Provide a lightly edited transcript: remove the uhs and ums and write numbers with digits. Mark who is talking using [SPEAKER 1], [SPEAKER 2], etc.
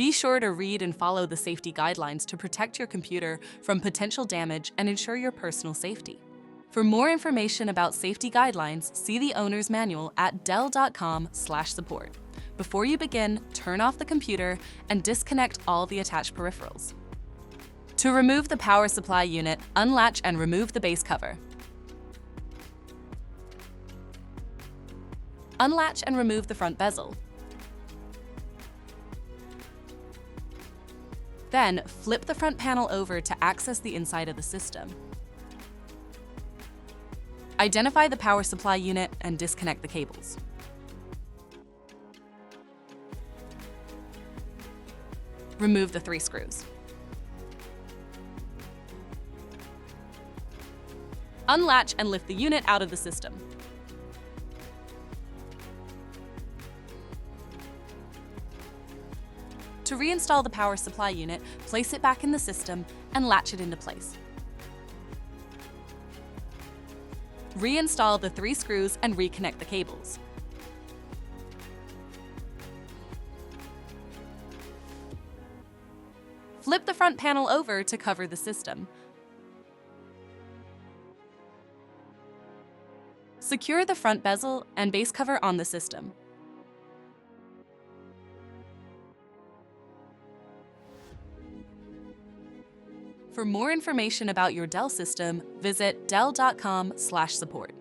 [SPEAKER 1] Be sure to read and follow the safety guidelines to protect your computer from potential damage and ensure your personal safety. For more information about safety guidelines, see the owner's manual at dell.com/support. Before you begin, turn off the computer and disconnect all the attached peripherals. To remove the power supply unit, unlatch and remove the base cover. Unlatch and remove the front bezel. Then, flip the front panel over to access the inside of the system. Identify the power supply unit and disconnect the cables. Remove the 3 screws. Unlatch and lift the unit out of the system. To reinstall the power supply unit, place it back in the system and latch it into place. Reinstall the 3 screws and reconnect the cables. Flip the front panel over to cover the system. Secure the front bezel and base cover on the system. For more information about your Dell system, visit dell.com/support.